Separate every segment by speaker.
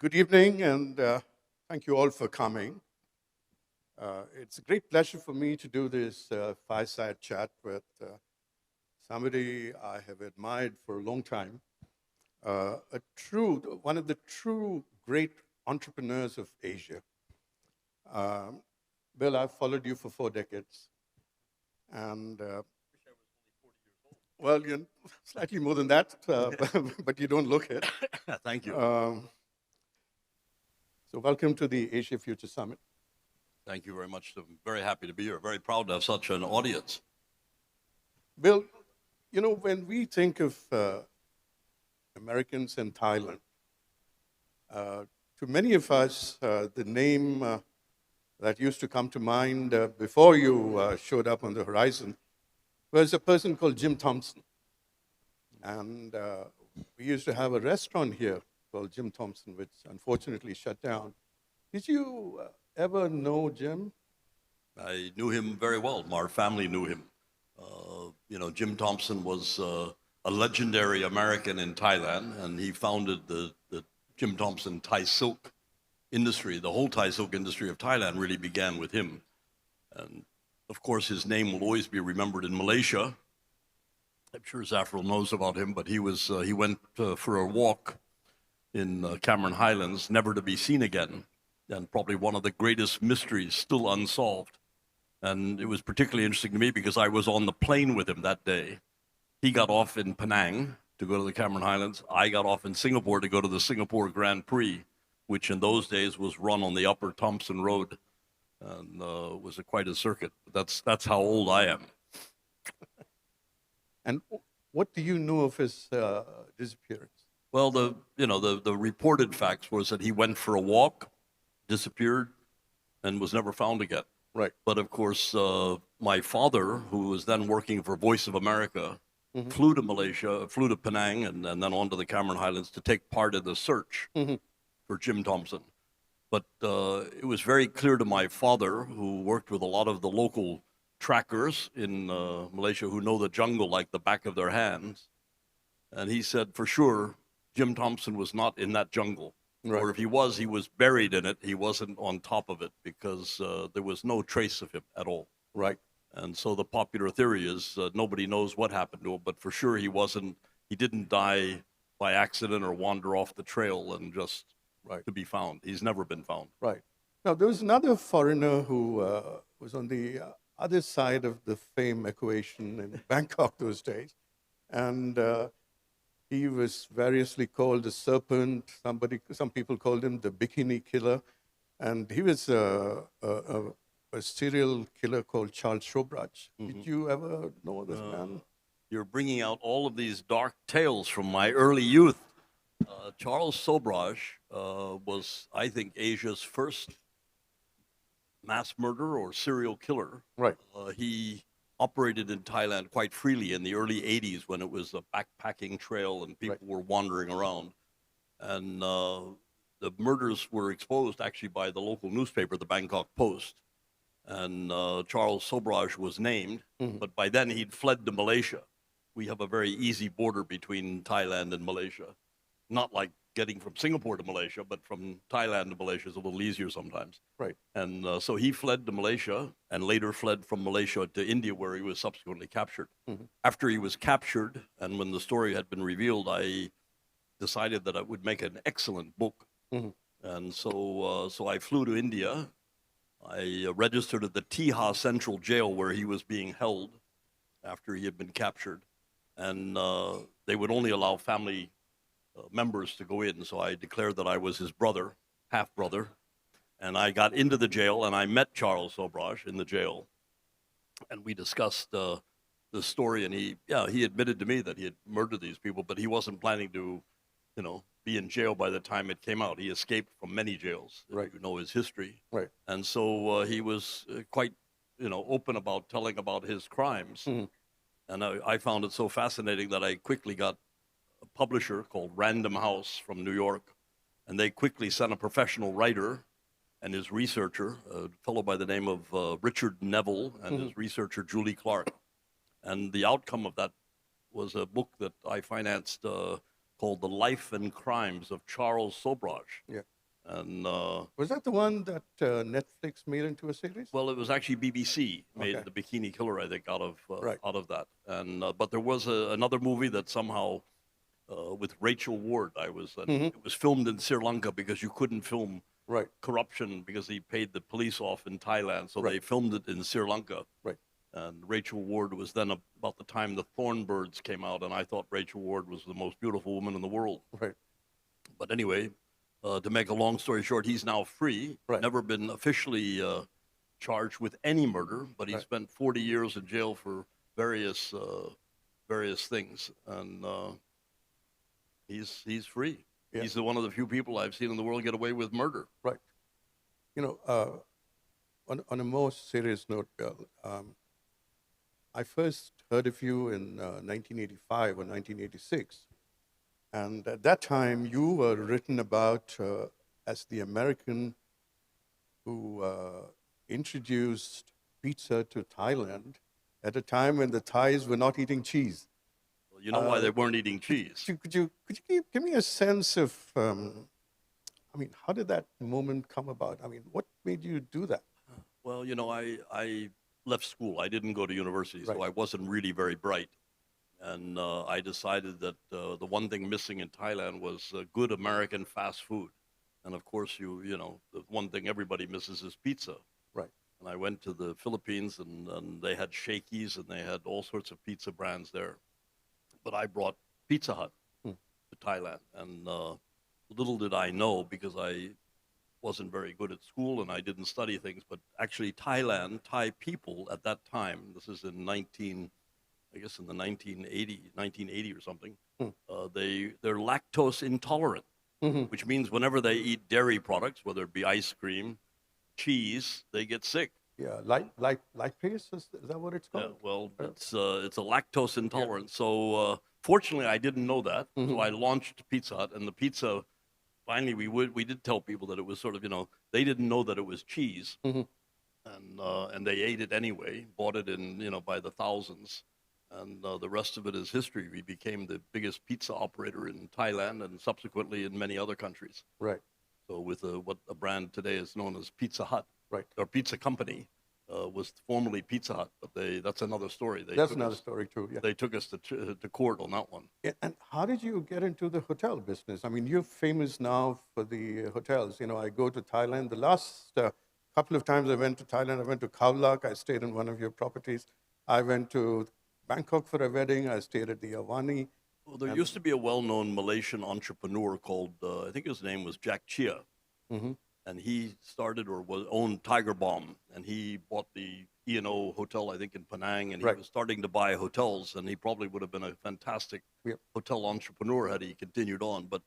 Speaker 1: Good evening, and thank you all for coming. It's a great pleasure for me to do this fireside chat with somebody I have admired for a long time, one of the true great entrepreneurs of Asia. Um, Bill, I've followed you for 4 decades, and well, you're slightly more than that, but you don't look it.
Speaker 2: Thank you.
Speaker 1: So welcome to the Asia Future Summit.
Speaker 2: Thank you very much. I'm very happy to be here. Very proud to have such an audience.
Speaker 1: Bill, you know, when we think of Americans in Thailand, to many of us, the name that used to come to mind before you showed up on the horizon was a person called Jim Thompson. And we used to have a restaurant here called Jim Thompson, which unfortunately shut down. Did you ever know Jim?
Speaker 2: I knew him very well. Our family knew him. Jim Thompson was a legendary American in Thailand, and he founded the Jim Thompson Thai silk industry. The whole Thai silk industry of Thailand really began with him. And of course, his name will always be remembered in Malaysia. I'm sure Zafrul knows about him, but he went for a walk in Cameron Highlands, never to be seen again, and probably one of the greatest mysteries still unsolved. And it was particularly interesting to me because I was on the plane with him that day. He got off in Penang to go to the Cameron Highlands. I got off in Singapore to go to the Singapore Grand Prix, which in those days was run on the Upper Thompson Road, and was quite a circuit. That's how old I am.
Speaker 1: And what do you know of his disappearance?
Speaker 2: Well, the reported facts was that he went for a walk, disappeared, and was never found again.
Speaker 1: Right.
Speaker 2: But of course, my father, who was then working for Voice of America, flew to Malaysia, flew to Penang, and then on to the Cameron Highlands to take part in the search for Jim Thompson. But it was very clear to my father, who worked with a lot of the local trackers in Malaysia who know the jungle like the back of their hands. And he said, for sure, Jim Thompson was not in that jungle. Right. Or if he was buried in it. He wasn't on top of it because there was no trace of him at all.
Speaker 1: Right.
Speaker 2: And so the popular theory is nobody knows what happened to him, but for sure he didn't die by accident or wander off the trail and just to be found. He's never been found.
Speaker 1: Right. Now, there was another foreigner who was on the other side of the fame equation in Bangkok those days. And he was variously called the serpent. Some people called him the bikini killer. And he was a serial killer called Charles Shobraj. Did you ever know this man?
Speaker 2: You're bringing out all of these dark tales from my early youth. Charles Sobraj was, I think, Asia's first mass murderer or serial killer.
Speaker 1: Right.
Speaker 2: He operated in Thailand quite freely in the early 80s when it was a backpacking trail and people were wandering around. And the murders were exposed actually by the local newspaper, the Bangkok Post. And Charles Sobraj was named, but by then he'd fled to Malaysia. We have a very easy border between Thailand and Malaysia. Not like getting from Singapore to Malaysia, but from Thailand to Malaysia is a little easier sometimes.
Speaker 1: Right.
Speaker 2: And so he fled to Malaysia and later fled from Malaysia to India, where he was subsequently captured. After he was captured, and when the story had been revealed, I decided that I would make an excellent book. And so I flew to India. I registered at the Tiha Central Jail where he was being held after he had been captured. And they would only allow family members to go in, so I declared that I was his brother, half-brother, and I got into the jail, and I met Charles Sobraj in the jail, and we discussed the story, and he admitted to me that he had murdered these people, but he wasn't planning to, be in jail by the time it came out. He escaped from many jails, if you know his history.
Speaker 1: Right.
Speaker 2: And so he was quite, open about telling about his crimes, and I found it so fascinating that I quickly got a publisher called Random House from New York, and they quickly sent a professional writer and his researcher, a fellow by the name of Richard Neville, and his researcher Julie Clark. And the outcome of that was a book that I financed called The Life and Crimes of Charles Sobrage.
Speaker 1: Yeah.
Speaker 2: And
Speaker 1: Was that the one that Netflix made into a series?
Speaker 2: well, it was actually BBC made
Speaker 1: Okay.
Speaker 2: The Bikini Killer, I think,
Speaker 1: Right.
Speaker 2: out of that. And but there was another movie that somehow with Rachel Ward. It was filmed in Sri Lanka because you couldn't film
Speaker 1: Right.
Speaker 2: corruption because he paid the police off in Thailand, so
Speaker 1: Right.
Speaker 2: they filmed it in Sri Lanka.
Speaker 1: Right.
Speaker 2: And Rachel Ward was then about the time the Thornbirds came out, and I thought Rachel Ward was the most beautiful woman in the world.
Speaker 1: Right.
Speaker 2: But anyway, to make a long story short, he's now free.
Speaker 1: Right.
Speaker 2: Never been officially charged with any murder, but he
Speaker 1: Right.
Speaker 2: spent 40 years in jail for various things, and he's free.
Speaker 1: Yeah.
Speaker 2: He's one of the few people I've seen in the world get away with murder.
Speaker 1: Right. You know, on a more serious note, Bill, I first heard of you in 1985 or 1986. And at that time, you were written about as the American who introduced pizza to Thailand at a time when the Thais were not eating cheese.
Speaker 2: Well, you know why they weren't eating cheese?
Speaker 1: Could you give me a sense of, I mean, how did that moment come about? I mean, what made you do that?
Speaker 2: Well, you know, I left school. I didn't go to university, so
Speaker 1: Right.
Speaker 2: I wasn't really very bright. And I decided that the one thing missing in Thailand was good American fast food. And of course, you know, the one thing everybody misses is pizza.
Speaker 1: Right.
Speaker 2: And I went to the Philippines, and they had Shakey's, and they had all sorts of pizza brands there. But I brought Pizza Hut to Thailand. And little did I know, because I wasn't very good at school and I didn't study things, but actually Thai people at that time, this is in I guess in the 1980 or something, they're lactose intolerant, which means whenever they eat dairy products, whether it be ice cream, cheese, they get sick.
Speaker 1: Yeah, lipase, is that what it's
Speaker 2: Yeah,
Speaker 1: called?
Speaker 2: well, it's a lactose intolerance. So fortunately, I didn't know that. So I launched Pizza Hut, and the pizza. Finally, we did tell people that it was sort of, you know, they didn't know that it was cheese, and they ate it anyway. Bought it in, you know, by the thousands, and the rest of it is history. We became the biggest pizza operator in Thailand, and subsequently in many other countries.
Speaker 1: Right,
Speaker 2: So with what a brand today is known as Pizza Hut,
Speaker 1: right.
Speaker 2: or Pizza Company, was formerly Pizza Hut, but that's another story.
Speaker 1: That's another story too, yeah.
Speaker 2: They took us to court on that one.
Speaker 1: Yeah, and how did you get into the hotel business? I mean, you're famous now for the hotels. You know, I go to Thailand. The last couple of times I went to Thailand, I went to Khao Lak. I stayed in one of your properties. I went to Bangkok for a wedding. I stayed at the Avani.
Speaker 2: Well, there used to be a well-known Malaysian entrepreneur called, I think his name was Jack Chia, and he started or owned Tiger Bomb, and he bought the E&O Hotel, I think, in Penang, and he
Speaker 1: Right.
Speaker 2: was starting to buy hotels, and he probably would have been a fantastic
Speaker 1: Yep.
Speaker 2: hotel entrepreneur had he continued on. But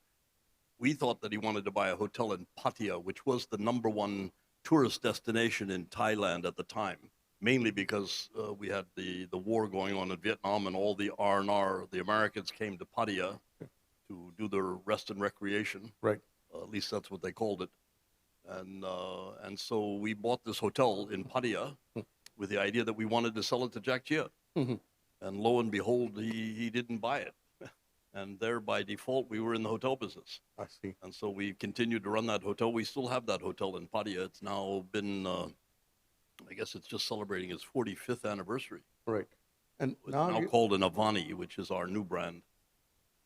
Speaker 2: we thought that he wanted to buy a hotel in Pattaya, which was the #1 tourist destination in Thailand at the time, mainly because we had the war going on in Vietnam, and all the R&R, the Americans came to Pattaya to do their rest and recreation.
Speaker 1: Right.
Speaker 2: At least that's what they called it. And so we bought this hotel in Pattaya with the idea that we wanted to sell it to Jack Chia. And lo and behold, he didn't buy it. And there, by default, we were in the hotel business.
Speaker 1: I see.
Speaker 2: And so we continued to run that hotel. We still have that hotel in Pattaya. It's now been, I guess it's just celebrating its 45th anniversary.
Speaker 1: Right. And
Speaker 2: It's
Speaker 1: now
Speaker 2: now
Speaker 1: you,
Speaker 2: called an Avani, which is our new brand,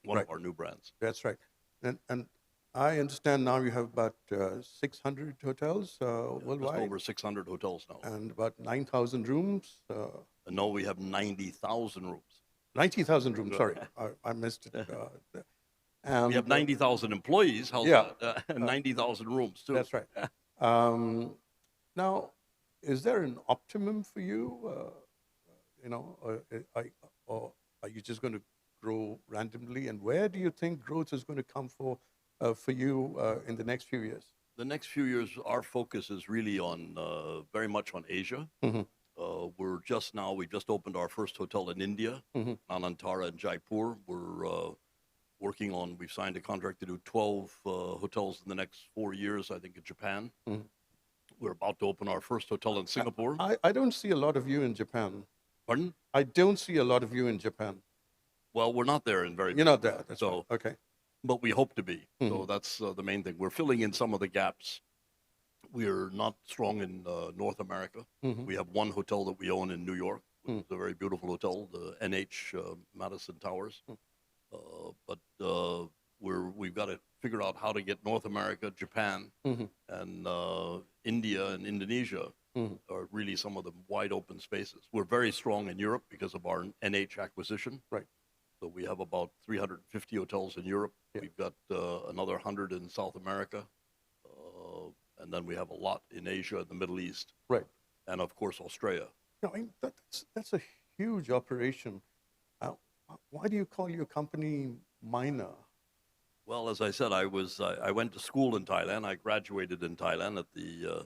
Speaker 2: one
Speaker 1: Right.
Speaker 2: of our new brands.
Speaker 1: that's right. And I understand now you have about 600 hotels
Speaker 2: Just
Speaker 1: worldwide
Speaker 2: over 600 hotels now.
Speaker 1: and about 9,000 rooms.
Speaker 2: And now we have 90,000 rooms.
Speaker 1: 90,000 rooms, sorry. I missed it.
Speaker 2: We have 90,000 employees. How's
Speaker 1: Yeah.
Speaker 2: that? And 90,000 rooms, too.
Speaker 1: That's right. Now, is there an optimum for you? You know, or are you just going to grow randomly? And where do you think growth is going to come for you in the next few years?
Speaker 2: The next few years, our focus is really on very much on Asia. We just opened our first hotel in India, Anantara in Jaipur. We've signed a contract to do 12 hotels in the next 4 years, I think, in Japan. We're about to open our first hotel in Singapore.
Speaker 1: I don't see a lot of you in Japan.
Speaker 2: Pardon?
Speaker 1: I don't see a lot of you in Japan.
Speaker 2: Well, we're not there in very
Speaker 1: You're not there. That's
Speaker 2: So
Speaker 1: right. Okay.
Speaker 2: but we hope to be. So that's the main thing. We're filling in some of the gaps. We are not strong in North America. We have one hotel that we own in New York. It's a very beautiful hotel, the NH Madison Towers. But we've got to figure out how to get North America, Japan, and India and Indonesia are really some of the wide open spaces. We're very strong in Europe because of our NH acquisition.
Speaker 1: Right.
Speaker 2: So we have about 350 hotels in Europe. Yeah. We've got another 100 in South America. And then we have a lot in Asia and the Middle East.
Speaker 1: Right.
Speaker 2: And of course, Australia.
Speaker 1: No, that's a huge operation. Why do you call your company minor?
Speaker 2: Well, as I said, I went to school in Thailand. I graduated in Thailand at the.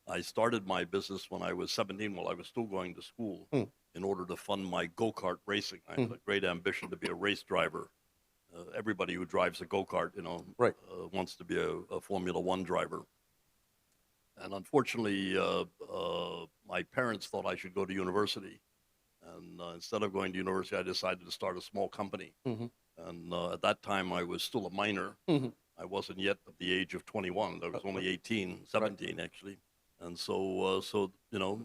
Speaker 2: I started my business when I was 17, while I was still going to school, in order to fund my go-kart racing. I had a great ambition to be a race driver. Everybody who drives a go-kart,
Speaker 1: right.
Speaker 2: Wants to be a Formula One driver. And unfortunately, my parents thought I should go to university. And instead of going to university, I decided to start a small company. And at that time, I was still a minor. I wasn't yet at the age of 21. I was only 18, 17, right. Actually. And so,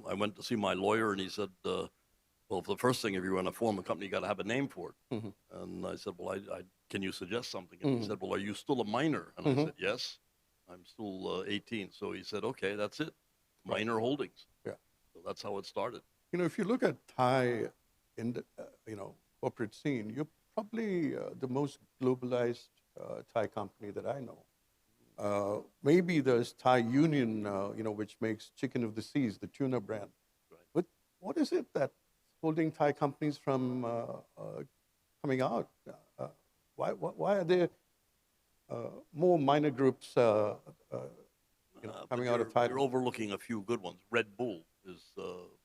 Speaker 2: I went to see my lawyer, and he said, well, the first thing, if you're going to form a company, you got to have a name for it. And I said, well, can you suggest something? And he said, well, are you still a minor? And I said, yes. I'm still 18. So he said, okay, that's it. Minor holdings.
Speaker 1: Yeah.
Speaker 2: So that's how it started.
Speaker 1: If you look at Thai in the, corporate scene, you're probably the most globalized Thai company that I know. Maybe there's Thai Union, which makes Chicken of the Seas, the tuna brand. Right. But what is it that's holding Thai companies from coming out? Why are there more minor groups coming out of Thailand?
Speaker 2: You're overlooking a few good ones. Red Bull is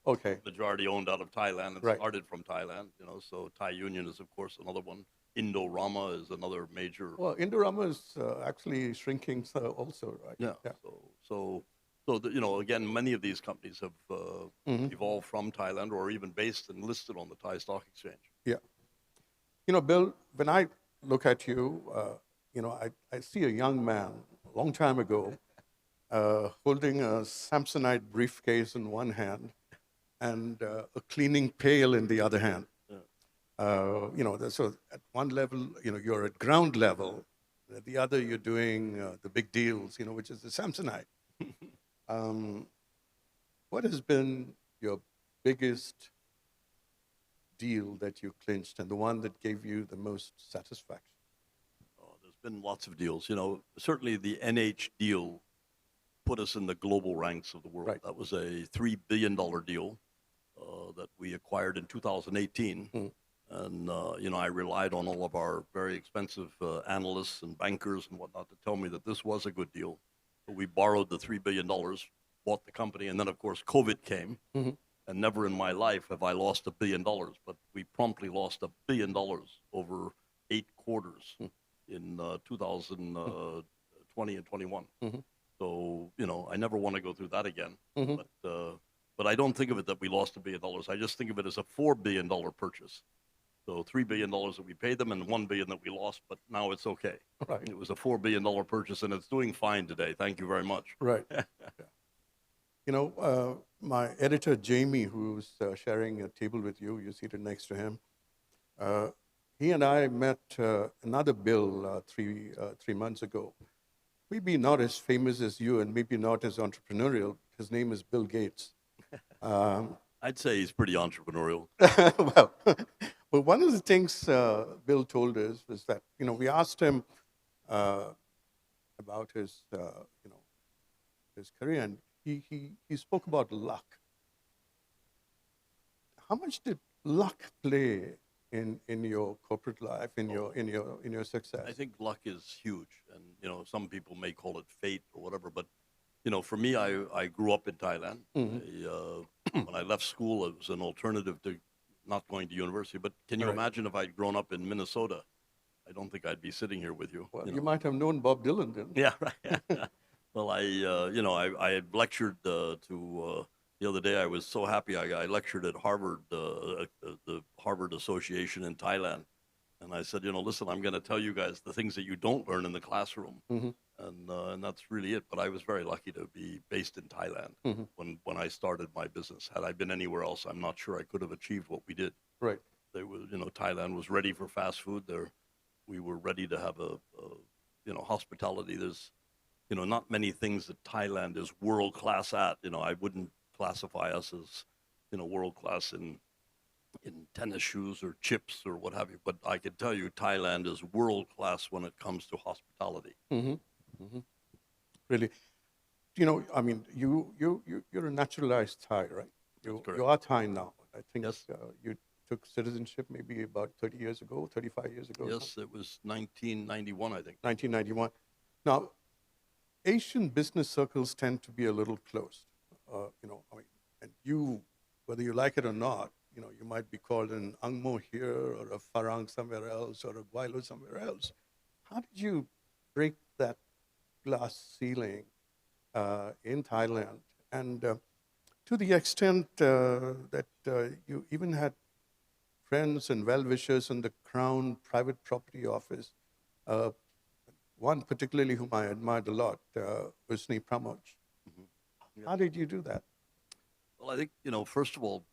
Speaker 1: okay.
Speaker 2: Majority owned out of Thailand and
Speaker 1: right.
Speaker 2: started from Thailand. So Thai Union is, of course, another one. Indorama is another major.
Speaker 1: Well, Indorama is actually shrinking also, right?
Speaker 2: Yeah. So again, many of these companies have evolved from Thailand or even based and listed on the Thai Stock Exchange.
Speaker 1: Yeah. Bill, when I look at you, I see a young man a long time ago holding a Samsonite briefcase in one hand and a cleaning pail in the other hand. So at one level, you're at ground level. At the other, you're doing the big deals, which is the Samsonite. What has been your biggest deal that you clinched and the one that gave you the most satisfaction?
Speaker 2: There's been lots of deals. Certainly the NH deal put us in the global ranks of the world.
Speaker 1: Right.
Speaker 2: That was a $3 billion deal that we acquired in 2018. And, I relied on all of our very expensive analysts and bankers and whatnot to tell me that this was a good deal. But we borrowed the $3 billion, bought the company, and then, of course, COVID came. And never in my life have I lost $1 billion. But we promptly lost $1 billion over 8 quarters in 2020 and 21. So, I never want to go through that again. But I don't think of it that we lost $1 billion. I just think of it as a $4 billion purchase. So $3 billion that we paid them and $1 billion that we lost, but now it's okay.
Speaker 1: Right.
Speaker 2: It was a $4 billion purchase, and it's doing fine today. Thank you very much.
Speaker 1: Right. Yeah. My editor, Jamie, who's sharing a table with you, you're seated next to him, he and I met another Bill three months ago. Maybe not as famous as you and maybe not as entrepreneurial. His name is Bill Gates.
Speaker 2: I'd say he's pretty entrepreneurial.
Speaker 1: Well, but one of the things Bill told us was that, we asked him about his, his career, and he spoke about luck. How much did luck play in your corporate life, in your success?
Speaker 2: I think luck is huge, and some people may call it fate or whatever, but for me, I grew up in Thailand. When I left school, it was an alternative to not going to university. But can you imagine if I'd grown up in Minnesota? I don't think I'd be sitting here with you.
Speaker 1: Well, you might have known Bob Dylan then.
Speaker 2: Yeah, right. Well, I had lectured the other day. I was so happy. I lectured at Harvard, the Harvard Association in Thailand, And I said, listen, I'm going to tell you guys the things that you don't learn in the classroom. And that's really it. But I was very lucky to be based in Thailand when I started my business. Had I been anywhere else, I'm not sure I could have achieved what we did.
Speaker 1: Right.
Speaker 2: Thailand was ready for fast food. We were ready to have hospitality. There's, not many things that Thailand is world class at. I wouldn't classify us as, world class in tennis shoes or chips or what have you. But I can tell you, Thailand is world class when it comes to hospitality.
Speaker 1: Really, I mean, you're a naturalized Thai, right? You
Speaker 2: correct.
Speaker 1: you are Thai now. I think
Speaker 2: Yes.
Speaker 1: you took citizenship maybe about 30 years ago, 35 years ago.
Speaker 2: Yes, it was 1991, I think.
Speaker 1: 1991. Now, Asian business circles tend to be a little closed. I mean, and you, whether you like it or not, you might be called an Angmo here or a Farang somewhere else or a Guaylo somewhere else. How did you break that glass ceiling in Thailand? And to the extent that you even had friends and well-wishers in the Crown Private Property Office, one particularly whom I admired a lot, Usni Pramoj. How did you do that?
Speaker 2: Well, I think, first of all,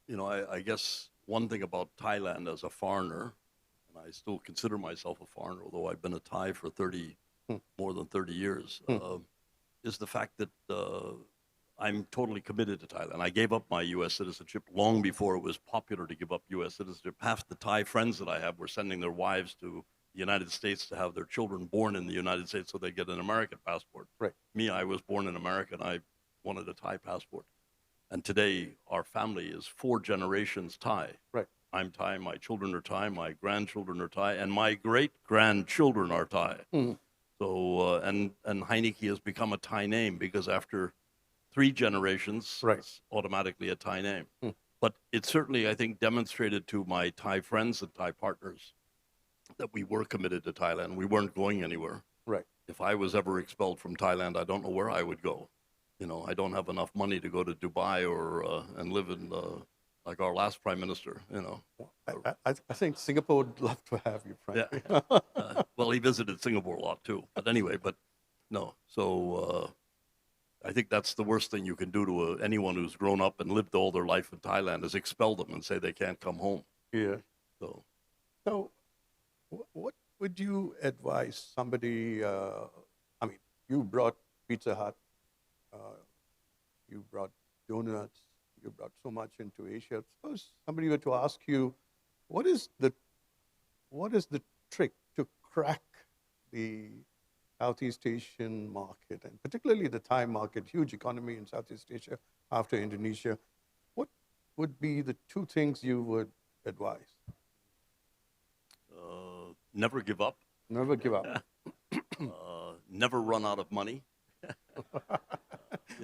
Speaker 2: I guess one thing about Thailand as a foreigner, and I still consider myself a foreigner, although I've been a Thai for more than 30 years, is the fact that I'm totally committed to Thailand. I gave up my U.S. citizenship long before it was popular to give up U.S. citizenship. Half the Thai friends that I have were sending their wives to the United States to have their children born in the United States so they get an American passport.
Speaker 1: Right.
Speaker 2: Me, I was born in America and I wanted a Thai passport. And today, our family is 4 generations Thai.
Speaker 1: Right.
Speaker 2: I'm Thai, my children are Thai, my grandchildren are Thai, and my great-grandchildren are Thai. So, and Heinecke has become a Thai name because after 3 generations,
Speaker 1: Right.
Speaker 2: it's automatically a Thai name. But it certainly, I think, demonstrated to my Thai friends and Thai partners that we were committed to Thailand. We weren't going anywhere.
Speaker 1: Right.
Speaker 2: If I was ever expelled from Thailand, I don't know where I would go. I don't have enough money to go to Dubai or and live in like our last prime minister.
Speaker 1: I think Singapore would love to have you, frankly.
Speaker 2: Yeah. Well, he visited Singapore a lot too. But anyway, no. So I think that's the worst thing you can do to anyone who's grown up and lived all their life in Thailand is expel them and say they can't come home.
Speaker 1: Yeah.
Speaker 2: So
Speaker 1: What would you advise somebody? I mean, you brought Pizza Hut, you brought donuts, you brought so much into Asia. Suppose somebody were to ask you, what is the trick to crack the Southeast Asian market, and particularly the Thai market, huge economy in Southeast Asia after Indonesia? What would be the 2 things you would advise?
Speaker 2: never give up.
Speaker 1: Never give up.
Speaker 2: Never run out of money.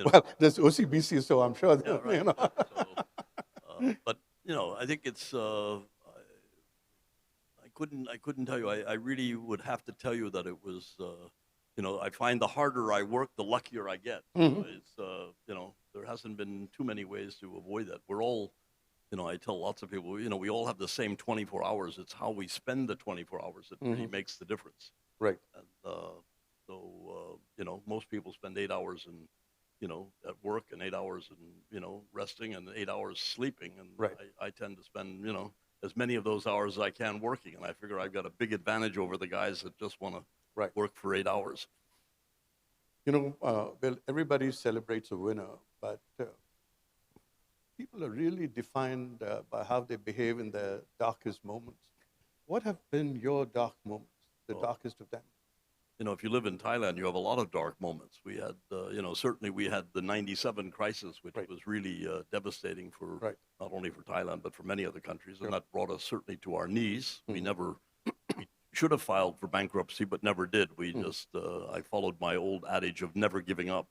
Speaker 1: Well, there's OCBC, so I'm sure.
Speaker 2: Yeah, right. But I think it's. I couldn't tell you. I really would have to tell you that it was. I find the harder I work, the luckier I get. It's. There hasn't been too many ways to avoid that. We're all. I tell lots of people. We all have the same 24 hours. It's how we spend the 24 hours that really makes the difference.
Speaker 1: Right.
Speaker 2: And most people spend 8 hours at work and 8 hours resting and 8 hours sleeping. And
Speaker 1: right.
Speaker 2: I tend to spend, as many of those hours as I can working. And I figure I've got a big advantage over the guys that just want to work for 8 hours.
Speaker 1: Well, everybody celebrates a winner, but people are really defined by how they behave in their darkest moments. What have been your dark moments, the darkest of them?
Speaker 2: If you live in Thailand, you have a lot of dark moments. We had, certainly we had the 97 crisis, which was really devastating for not only for Thailand, but for many other countries. And that brought us certainly to our knees. We should have filed for bankruptcy, but never did. We just, I followed my old adage of never giving up.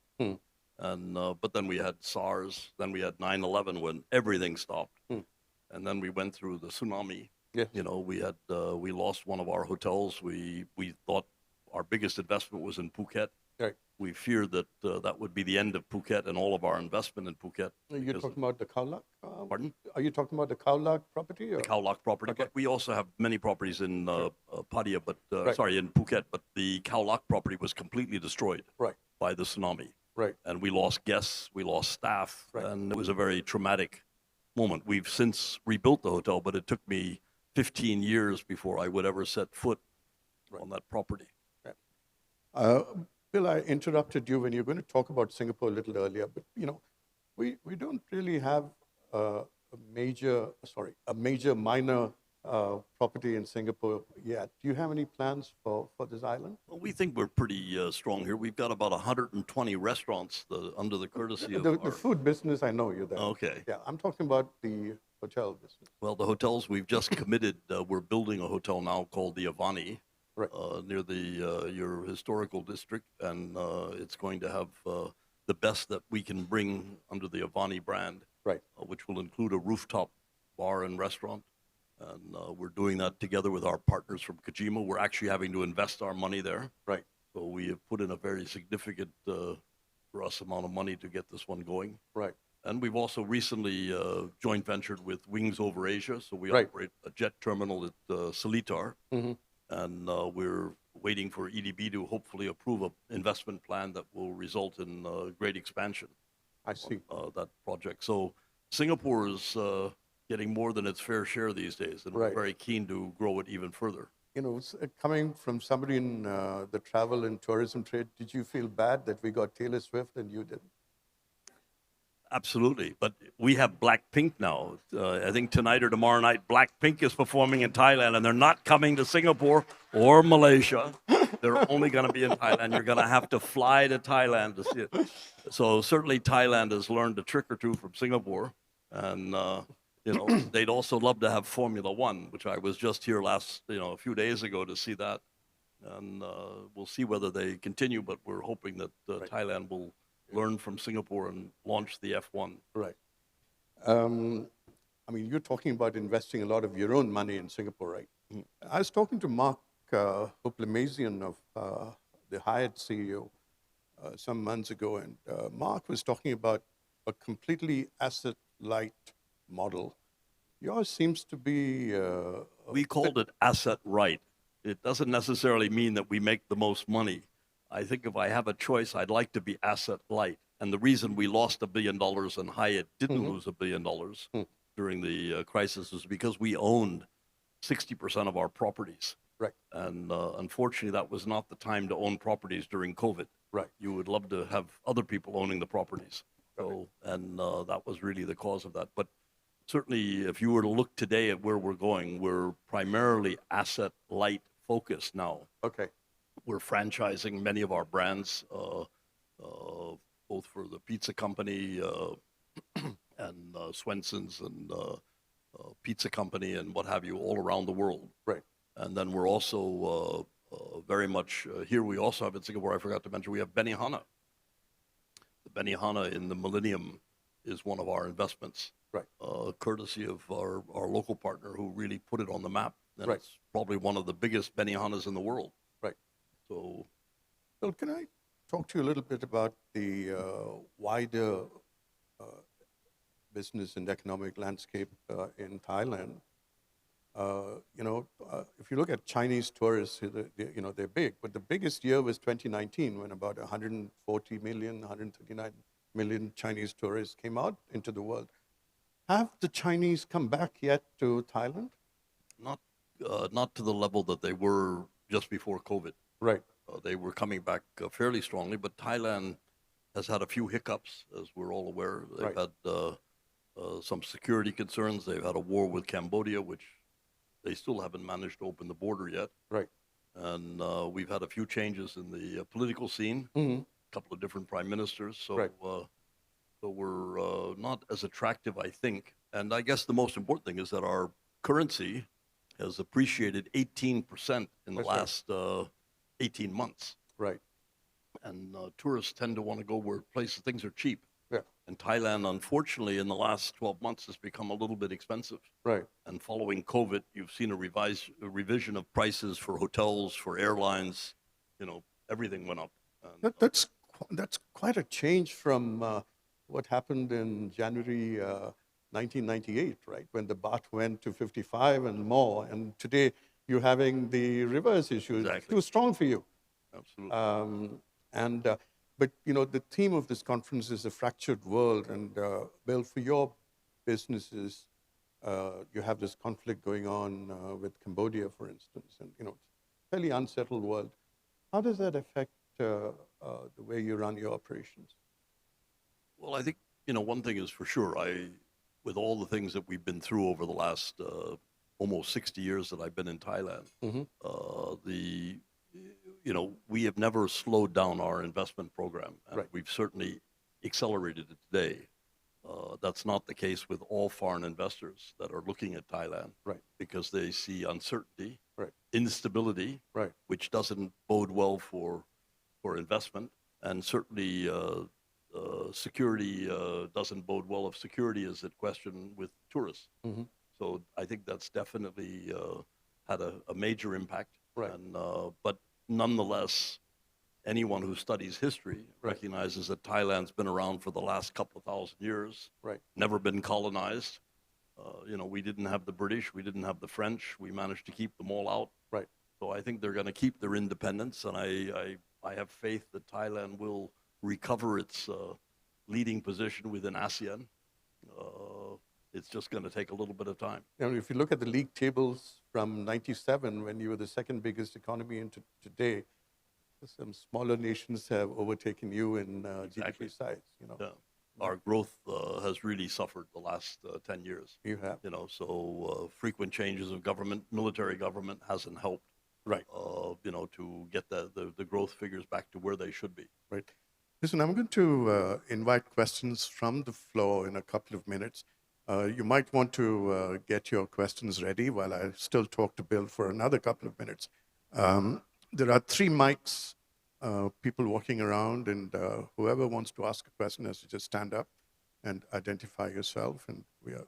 Speaker 2: And, but then we had SARS, then we had 9/11 when everything stopped. And then we went through the tsunami.
Speaker 1: Yes.
Speaker 2: We lost one of our hotels. We thought our biggest investment was in Phuket.
Speaker 1: Right.
Speaker 2: We feared that that would be the end of Phuket and all of our investment in Phuket.
Speaker 1: You're talking about the Khao Lak
Speaker 2: Pardon?
Speaker 1: Are you talking about the Khao property? Or?
Speaker 2: The Khao Lak property,
Speaker 1: Okay.
Speaker 2: but we also have many properties in Pattaya, but
Speaker 1: Right.
Speaker 2: sorry, in Phuket. But the Khao Lak property was completely destroyed
Speaker 1: Right.
Speaker 2: by the tsunami,
Speaker 1: Right.
Speaker 2: and we lost guests, we lost staff,
Speaker 1: Right.
Speaker 2: and it was a very traumatic moment. We've since rebuilt the hotel, but it took me 15 years before I would ever set foot on that property.
Speaker 1: Bill, I interrupted you when you were going to talk about Singapore a little earlier, but we don't really have a major minor property in Singapore yet. Do you have any plans for this island?
Speaker 2: Well, we think we're pretty strong here. We've got about 120 restaurants under the courtesy of
Speaker 1: The food business, I know you're there.
Speaker 2: Okay.
Speaker 1: Yeah, I'm talking about the hotel business.
Speaker 2: Well, the hotels we've just committed. We're building a hotel now called the Avani,
Speaker 1: Right.
Speaker 2: near your historical district, and it's going to have the best that we can bring under the Avani brand,
Speaker 1: Right.
Speaker 2: which will include a rooftop bar and restaurant. And we're doing that together with our partners from Kojima. We're actually having to invest our money there.
Speaker 1: Right.
Speaker 2: So we have put in a very significant, for us, amount of money to get this one going.
Speaker 1: Right.
Speaker 2: And we've also recently joint ventured with Wings Over Asia. So we
Speaker 1: Right.
Speaker 2: operate a jet terminal at Seletar.
Speaker 1: Mm-hmm.
Speaker 2: And we're waiting for EDB to hopefully approve an investment plan that will result in great expansion.
Speaker 1: I see.
Speaker 2: That project. So Singapore is getting more than its fair share these days, and
Speaker 1: Right.
Speaker 2: we're very keen to grow it even further.
Speaker 1: Coming from somebody in the travel and tourism trade, did you feel bad that we got Taylor Swift and you didn't?
Speaker 2: Absolutely. But we have Blackpink now. I think tonight or tomorrow night, Blackpink is performing in Thailand, and they're not coming to Singapore or Malaysia. They're only going to be in Thailand. You're going to have to fly to Thailand to see it. So certainly Thailand has learned a trick or two from Singapore. And, they'd also love to have Formula One, which I was just here a few days ago to see that. And we'll see whether they continue, but we're hoping that Thailand will learn from Singapore and launch the F1.
Speaker 1: Right. You're talking about investing a lot of your own money in Singapore, right? Mm. I was talking to Mark Hoplamazian of the Hyatt CEO some months ago, and Mark was talking about a completely asset-light model. Yours seems to be...
Speaker 2: we called it asset-right. It doesn't necessarily mean that we make the most money. I think if I have a choice, I'd like to be asset-light. And the reason we lost $1 billion and Hyatt didn't lose $1 billion during the crisis is because we owned 60% of our properties.
Speaker 1: Right.
Speaker 2: And unfortunately, that was not the time to own properties during COVID.
Speaker 1: Right.
Speaker 2: You would love to have other people owning the properties. So, and that was really the cause of that. But certainly, if you were to look today at where we're going, we're primarily asset-light focused now.
Speaker 1: Okay.
Speaker 2: We're franchising many of our brands, both for the pizza company and Swenson's and pizza company and what have you, all around the world.
Speaker 1: Right.
Speaker 2: And then we're also very much here. We also have in Singapore, I forgot to mention, we have Benihana. The Benihana in the Millennium is one of our investments.
Speaker 1: Right.
Speaker 2: Courtesy of our local partner who really put it on the map. And
Speaker 1: right.
Speaker 2: It's probably one of the biggest Benihanas in the world.
Speaker 1: Right.
Speaker 2: So,
Speaker 1: Well, can I talk to you a little bit about the wider business and economic landscape in Thailand? If you look at Chinese tourists, they're big, but the biggest year was 2019 when about 140 million, 139 million Chinese tourists came out into the world. Have the Chinese come back yet to Thailand?
Speaker 2: Not to the level that they were just before COVID.
Speaker 1: Right.
Speaker 2: They were coming back fairly strongly, but Thailand has had a few hiccups, as we're all aware. They've
Speaker 1: right.
Speaker 2: had some security concerns. They've had a war with Cambodia, which they still haven't managed to open the border yet.
Speaker 1: Right.
Speaker 2: And we've had a few changes in the political scene,
Speaker 1: mm-hmm.
Speaker 2: a couple of different prime ministers. So,
Speaker 1: right.
Speaker 2: So we're not as attractive, I think. And I guess the most important thing is that our currency has appreciated 18% in the last 18 months.
Speaker 1: Right.
Speaker 2: And tourists tend to want to go where things are cheap.
Speaker 1: Yeah.
Speaker 2: And Thailand, unfortunately, in the last 12 months has become a little bit expensive.
Speaker 1: Right.
Speaker 2: And following COVID, you've seen a revision of prices for hotels, for airlines. Everything went up. And,
Speaker 1: that's quite a change from what happened in January 1998, right, when the baht went to 55 and more, and today you're having the reverse issue. It's
Speaker 2: Exactly.
Speaker 1: too strong for you.
Speaker 2: Absolutely.
Speaker 1: And but the theme of this conference is a fractured world. And Bill, for your businesses, you have this conflict going on with Cambodia, for instance, and it's a fairly unsettled world. How does that affect the way you run your operations?
Speaker 2: Well, I think, one thing is for sure. With all the things that we've been through over the last almost 60 years that I've been in Thailand, we have never slowed down our investment program, and
Speaker 1: Right.
Speaker 2: we've certainly accelerated it today. That's not the case with all foreign investors that are looking at Thailand,
Speaker 1: Right.
Speaker 2: because they see uncertainty,
Speaker 1: Right.
Speaker 2: instability,
Speaker 1: Right.
Speaker 2: which doesn't bode well for investment, and certainly security doesn't bode well if security is at question with tourists.
Speaker 1: Mm-hmm.
Speaker 2: So I think that's definitely had a major impact.
Speaker 1: Right.
Speaker 2: And but nonetheless, anyone who studies history
Speaker 1: Right.
Speaker 2: recognizes that Thailand's been around for the last couple of thousand years.
Speaker 1: Right.
Speaker 2: Never been colonized. We didn't have the British, we didn't have the French. We managed to keep them all out.
Speaker 1: Right.
Speaker 2: So I think they're going to keep their independence, and I have faith that Thailand will recover its leading position within ASEAN. It's just going to take a little bit of time.
Speaker 1: If you look at the league tables from '97, when you were the second biggest economy, into today, some smaller nations have overtaken you in
Speaker 2: Exactly.
Speaker 1: GDP size.
Speaker 2: Yeah. Our growth has really suffered the last 10 years.
Speaker 1: You have.
Speaker 2: So frequent changes of government, military government hasn't helped.
Speaker 1: Right.
Speaker 2: To get the growth figures back to where they should be.
Speaker 1: Right. Listen, I'm going to invite questions from the floor in a couple of minutes. You might want to get your questions ready while I still talk to Bill for another couple of minutes. There are 3 mics, people walking around, and whoever wants to ask a question has to just stand up and identify yourself, and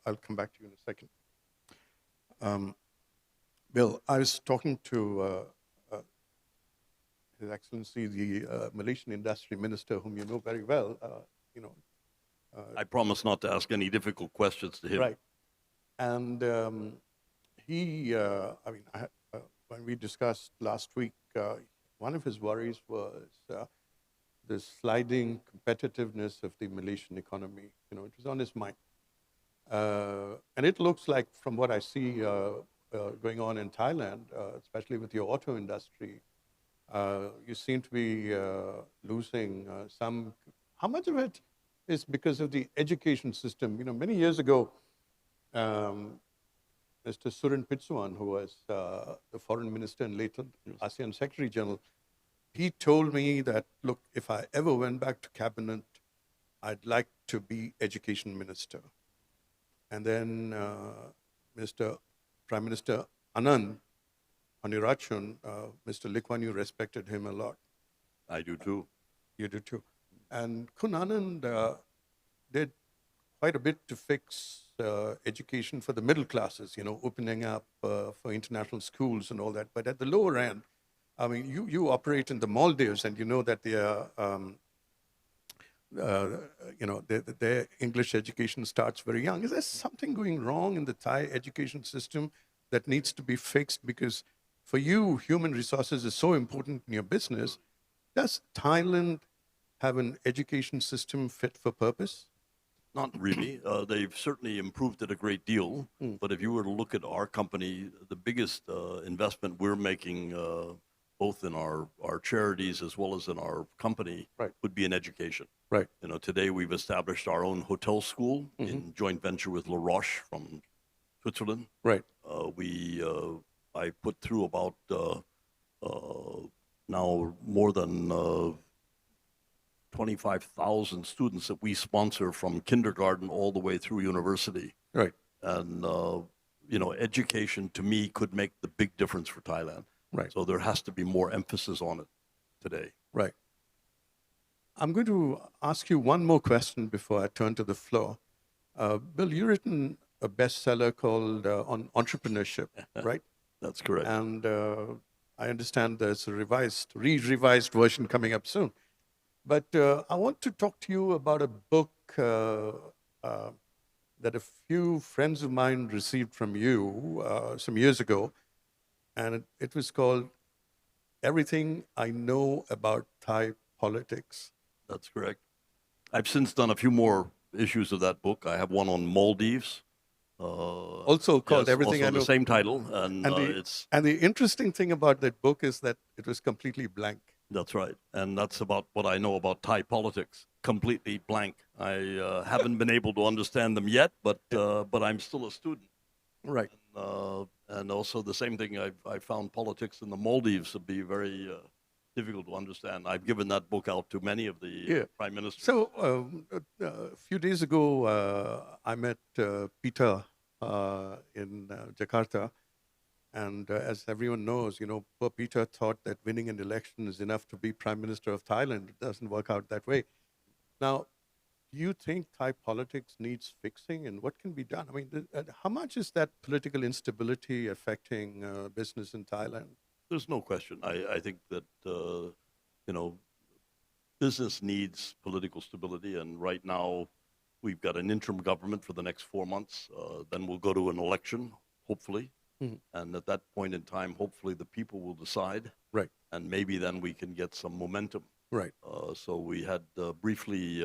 Speaker 1: I'll come back to you in a second. Bill, I was talking to His Excellency, the Malaysian Industry Minister, whom you know very well.
Speaker 2: I promise not to ask any difficult questions to him.
Speaker 1: Right. And he, when we discussed last week, one of his worries was the sliding competitiveness of the Malaysian economy. It was on his mind. And it looks like, from what I see going on in Thailand, especially with your auto industry, you seem to be losing some. How much of it is because of the education system? Many years ago, Mr. Surin Pitsuwan, who was the foreign minister and later ASEAN Secretary General, he told me that, look, if I ever went back to cabinet, I'd like to be education minister. And then Mr. Prime Minister Anand Hanirachun, Mr. Lee Kuan Yew respected him a lot.
Speaker 2: I do too.
Speaker 1: You do too. And Kun Anand did quite a bit to fix education for the middle classes, opening up for international schools and all that. But at the lower end, you operate in the Maldives, and you know that their English education starts very young. Is there something going wrong in the Thai education system that needs to be fixed? Because for you, human resources is so important in your business. Does Thailand have an education system fit for purpose?
Speaker 2: Not really. They've certainly improved it a great deal. But if you were to look at our company, the biggest investment we're making, both in our charities as well as in our company, would be in education.
Speaker 1: Right.
Speaker 2: Today we've established our own hotel school in joint venture with La Roche from Switzerland.
Speaker 1: Right.
Speaker 2: I put through about now more than 25,000 students that we sponsor from kindergarten all the way through university.
Speaker 1: Right.
Speaker 2: And, education to me could make the big difference for Thailand.
Speaker 1: Right.
Speaker 2: So there has to be more emphasis on it today.
Speaker 1: Right. I'm going to ask you one more question before I turn to the floor. Bill, you've written a bestseller called On Entrepreneurship, right?
Speaker 2: That's correct.
Speaker 1: And I understand there's a revised version coming up soon. But I want to talk to you about a book that a few friends of mine received from you some years ago, and it was called Everything I Know About Thai Politics.
Speaker 2: That's correct. I've since done a few more issues of that book. I have one on Maldives.
Speaker 1: Also called
Speaker 2: Yes,
Speaker 1: Everything
Speaker 2: also
Speaker 1: I
Speaker 2: the
Speaker 1: Know.
Speaker 2: same title, and it's
Speaker 1: And the interesting thing about that book is that it was completely blank.
Speaker 2: that's right, and that's about what I know about Thai politics. Completely blank. I haven't been able to understand them yet, but I'm still a student.
Speaker 1: Right.
Speaker 2: And also the same thing. I found politics in the Maldives to be very difficult to understand. I've given that book out to many of the prime ministers.
Speaker 1: So a few days ago, I met Peter in Jakarta. And as everyone knows, poor Peter thought that winning an election is enough to be Prime Minister of Thailand. It doesn't work out that way. Now, do you think Thai politics needs fixing, and what can be done? I mean, how much is that political instability affecting business in Thailand?
Speaker 2: There's no question. I think that business needs political stability, and right now we've got an interim government for the next 4 months. Then we'll go to an election, hopefully. And at that point in time, hopefully the people will decide.
Speaker 1: Right.
Speaker 2: And maybe then we can get some momentum.
Speaker 1: Right.
Speaker 2: So we had briefly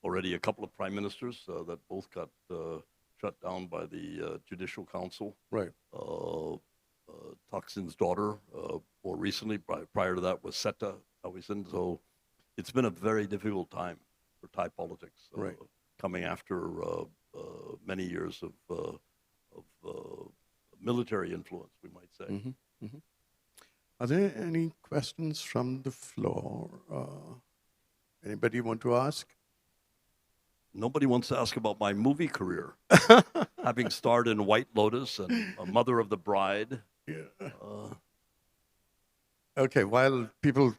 Speaker 2: already a couple of prime ministers that both got shut down by the Judicial Council.
Speaker 1: Right.
Speaker 2: Thaksin's daughter, more recently, prior to that was Seta Thavisin. So it's been a very difficult time for Thai politics,
Speaker 1: right.
Speaker 2: Coming after many years of military influence, we might say.
Speaker 1: Mm-hmm. Mm-hmm. Are there any questions from the floor? Anybody want to ask?
Speaker 2: Nobody wants to ask about my movie career. Having starred in White Lotus and A Mother of the Bride.
Speaker 1: Yeah. Okay, while people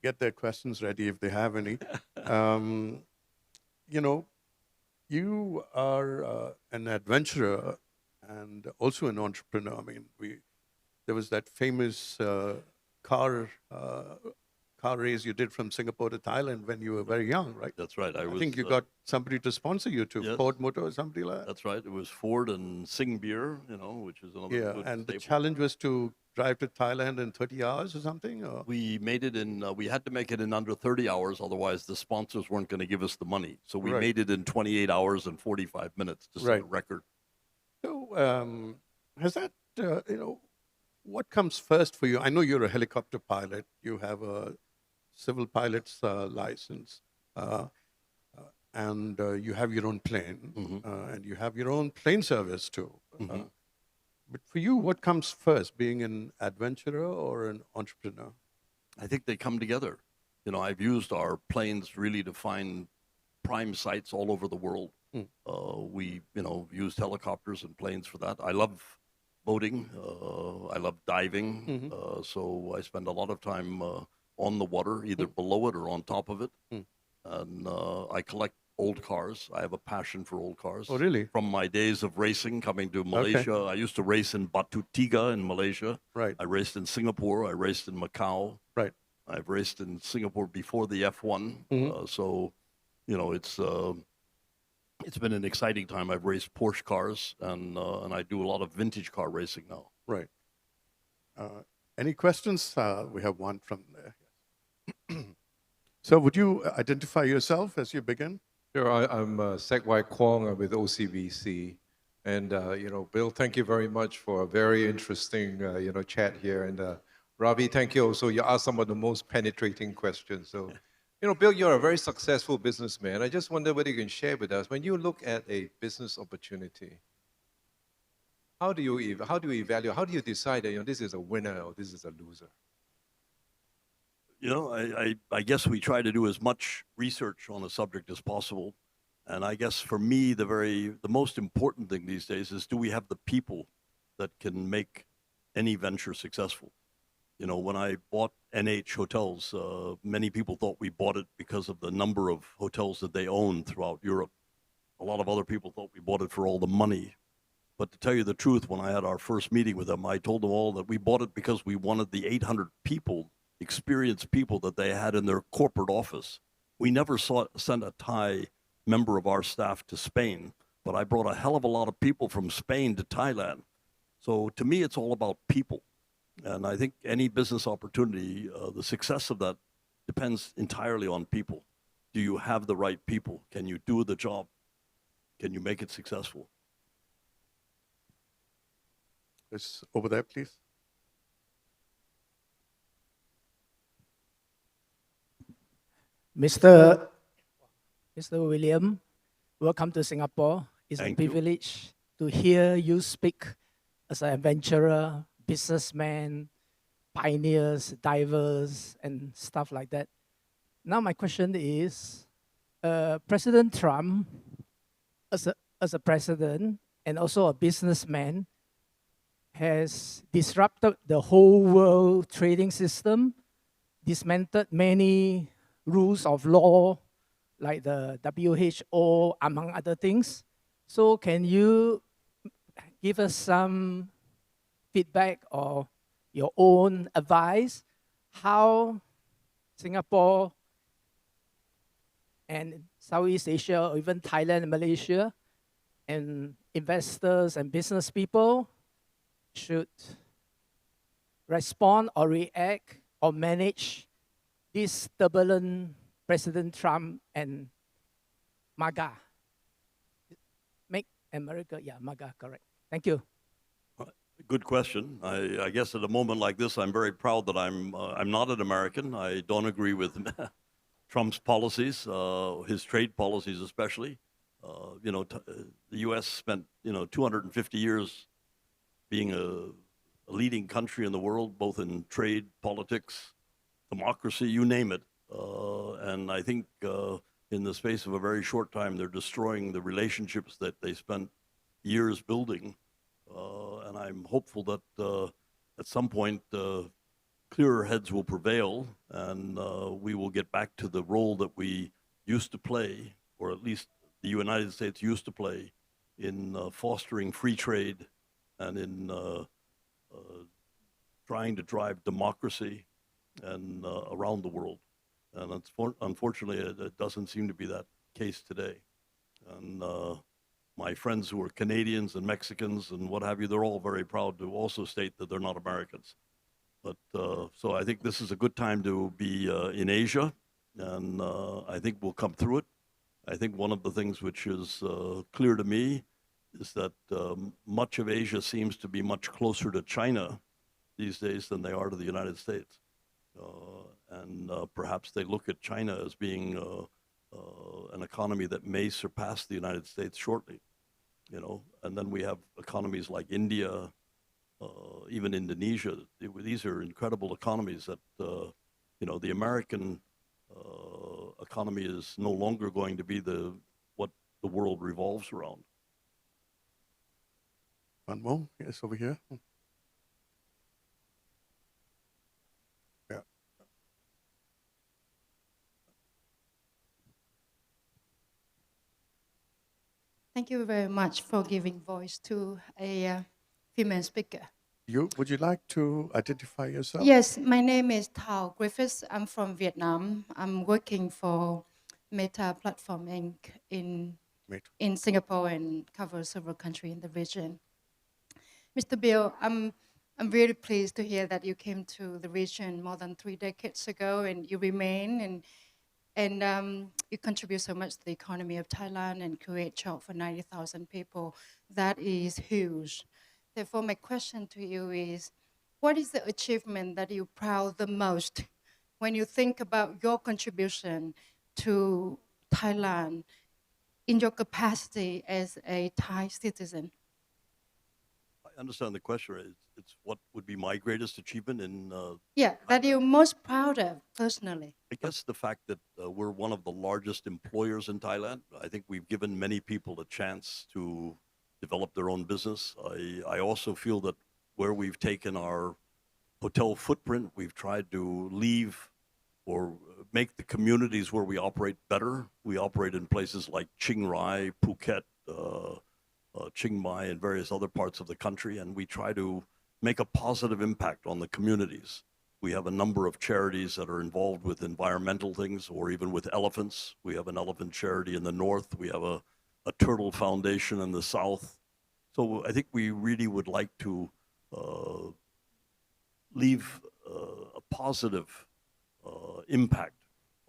Speaker 1: get their questions ready if they have any, you are an adventurer and also an entrepreneur. I mean, there was that famous car race you did from Singapore to Thailand when you were very young, right?
Speaker 2: That's right.
Speaker 1: I think you got somebody to sponsor you to,
Speaker 2: yes.
Speaker 1: Ford Motor or something like that.
Speaker 2: That's right. It was Ford and Sing Beer, which is another good
Speaker 1: and
Speaker 2: staple.
Speaker 1: the challenge was to drive to Thailand in 30 hours or something? Or?
Speaker 2: We made it we had to make it in under 30 hours, otherwise the sponsors weren't going to give us the money. So we made it in 28 hours and 45 minutes to set a record.
Speaker 1: So has that, what comes first for you? I know you're a helicopter pilot. You have a civil pilot's license. And you have your own plane.
Speaker 2: Mm-hmm.
Speaker 1: And you have your own plane service too.
Speaker 2: Mm-hmm.
Speaker 1: But for you, what comes first, being an adventurer or an entrepreneur?
Speaker 2: I think they come together. I've used our planes really to find prime sites all over the world. We, used helicopters and planes for that. I love boating. I love diving. So I spend a lot of time on the water, either below it or on top of it. And I collect old cars. I have a passion for old cars.
Speaker 1: Oh, really?
Speaker 2: From my days of racing, coming to Malaysia. Okay. I used to race in Batu Tiga in Malaysia.
Speaker 1: Right.
Speaker 2: I raced in Singapore. I raced in Macau.
Speaker 1: Right.
Speaker 2: I've raced in Singapore before the F1. So, it's been an exciting time. I've raced Porsche cars, and I do a lot of vintage car racing now.
Speaker 1: Right. Any questions? We have one from there. So would you identify yourself as you begin?
Speaker 3: Sure. I'm Sek Wai Kwong with OCBC. And, Bill, thank you very much for a very interesting, chat here. And Ravi, thank you also. You asked some of the most penetrating questions. So, Bill, you're a very successful businessman. I just wonder whether you can share with us, when you look at a business opportunity, how do you evaluate, how do you decide that, this is a winner or this is a loser?
Speaker 2: I guess we try to do as much research on a subject as possible. And I guess for me, the most important thing these days is, do we have the people that can make any venture successful? When I bought NH Hotels, many people thought we bought it because of the number of hotels that they own throughout Europe. A lot of other people thought we bought it for all the money. But to tell you the truth, when I had our first meeting with them, I told them all that we bought it because we wanted the 800 people, experienced people that they had in their corporate office. We never sent a Thai member of our staff to Spain, but I brought a hell of a lot of people from Spain to Thailand. So to me, it's all about people. And I think any business opportunity, the success of that depends entirely on people. Do you have the right people? Can you do the job? Can you make it successful?
Speaker 1: Let's over there, please.
Speaker 4: Mr. William, welcome to Singapore. It's
Speaker 2: Thank
Speaker 4: a
Speaker 2: you.
Speaker 4: privilege to hear you speak as an adventurer, businessman, pioneers, divers, and stuff like that. Now my question is, President Trump, as a president and also a businessman, has disrupted the whole world trading system, dismantled many rules of law, like the WHO, among other things. So can you give us some feedback or your own advice how Singapore and Southeast Asia, or even Thailand and Malaysia, and investors and business people should respond or react or manage this turbulent President Trump and MAGA? Make America, yeah, MAGA, correct. Thank you.
Speaker 2: Good question. I guess at a moment like this, I'm very proud that I'm not an American. I don't agree with Trump's policies, his trade policies especially. The U.S. spent 250 years being a leading country in the world, both in trade, politics, democracy, you name it. And I think in the space of a very short time, they're destroying the relationships that they spent years building. And I'm hopeful that at some point, clearer heads will prevail, and we will get back to the role that we used to play, or at least the United States used to play, in fostering free trade and in trying to drive democracy and around the world. And unfortunately, it doesn't seem to be that case today. And my friends who are Canadians and Mexicans and what have you, they're all very proud to also state that they're not Americans. But so I think this is a good time to be in Asia, and I think we'll come through it. I think one of the things which is clear to me is that much of Asia seems to be much closer to China these days than they are to the United States. And perhaps they look at China as being an economy that may surpass the United States shortly, and then we have economies like India, even Indonesia. These are incredible economies that, the American economy is no longer going to be what the world revolves around.
Speaker 1: One more, yes, over here. Yeah.
Speaker 5: Thank you very much for giving voice to a female speaker.
Speaker 1: Would you like to identify yourself?
Speaker 5: Yes, my name is Thao Griffiths. I'm from Vietnam. I'm working for Meta Platform Inc. in Singapore and cover several countries in the region. Mr. Bill, I'm really pleased to hear that you came to the region more than 3 decades ago, and you remain, and you contribute so much to the economy of Thailand and create jobs for 90,000 people. That is huge. Therefore, my question to you is, what is the achievement that you're proud the most when you think about your contribution to Thailand in your capacity as a Thai citizen?
Speaker 2: I understand the question. It's what would be my greatest achievement in...
Speaker 5: that you're most proud of personally.
Speaker 2: I guess the fact that we're one of the largest employers in Thailand. I think we've given many people a chance to develop their own business. I also feel that where we've taken our hotel footprint, we've tried to leave or make the communities where we operate better. We operate in places like Chiang Rai, Phuket, Chiang Mai, and various other parts of the country, and we try to make a positive impact on the communities. We have a number of charities that are involved with environmental things or even with elephants. We have an elephant charity in the north. We have a turtle foundation in the south. So I think we really would like to leave a positive impact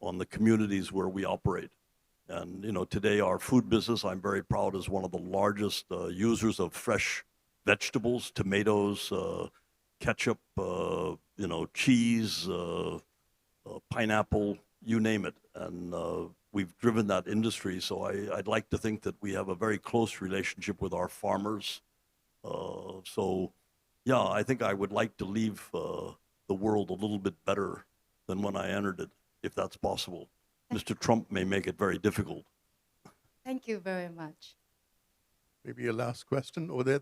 Speaker 2: on the communities where we operate. And today our food business, I'm very proud, is one of the largest users of fresh vegetables, tomatoes, ketchup, cheese, pineapple, you name it. And we've driven that industry. So I'd like to think that we have a very close relationship with our farmers. So yeah, I think I would like to leave the world a little bit better than when I entered it, if that's possible. Mr. Trump may make it very difficult.
Speaker 5: Thank you very much.
Speaker 1: Maybe a last question over there,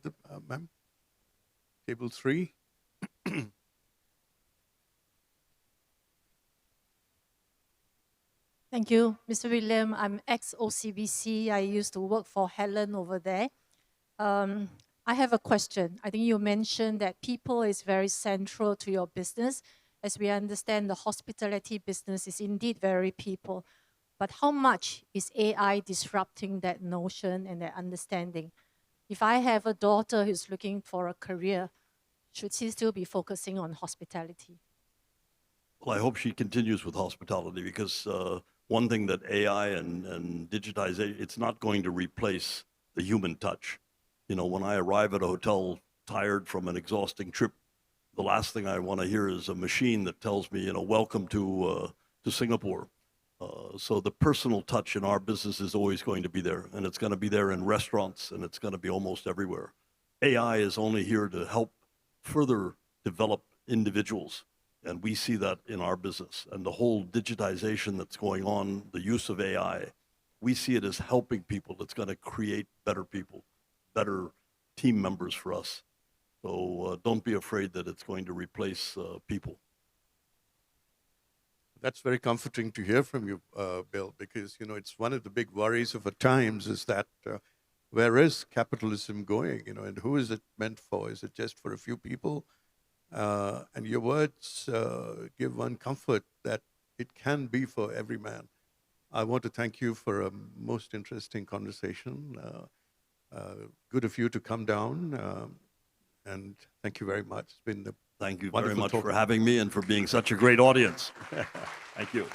Speaker 1: ma'am. Table 3.
Speaker 6: Thank you, Mr. William. I'm ex-OCBC. I used to work for Helen over there. I have a question. I think you mentioned that people is very central to your business. As we understand, the hospitality business is indeed very people. But how much is AI disrupting that notion and that understanding? If I have a daughter who's looking for a career, should she still be focusing on hospitality?
Speaker 2: Well, I hope she continues with hospitality, because one thing that AI and digitization, it's not going to replace the human touch. When I arrive at a hotel tired from an exhausting trip, the last thing I want to hear is a machine that tells me, welcome to Singapore. So the personal touch in our business is always going to be there, and it's going to be there in restaurants, and it's going to be almost everywhere. AI is only here to help further develop individuals, and we see that in our business. And the whole digitization that's going on, the use of AI, we see it as helping people. It's going to create better people, better team members for us. So don't be afraid that it's going to replace people.
Speaker 1: That's very comforting to hear from you, Bill, because it's one of the big worries of our times is that where is capitalism going, and who is it meant for? Is it just for a few people? And your words give one comfort that it can be for every man. I want to thank you for a most interesting conversation. Good of you to come down, and thank you very much. It's been
Speaker 2: Thank you very
Speaker 1: wonderful
Speaker 2: much
Speaker 1: talking.
Speaker 2: for having me and for being such a great audience. Thank you.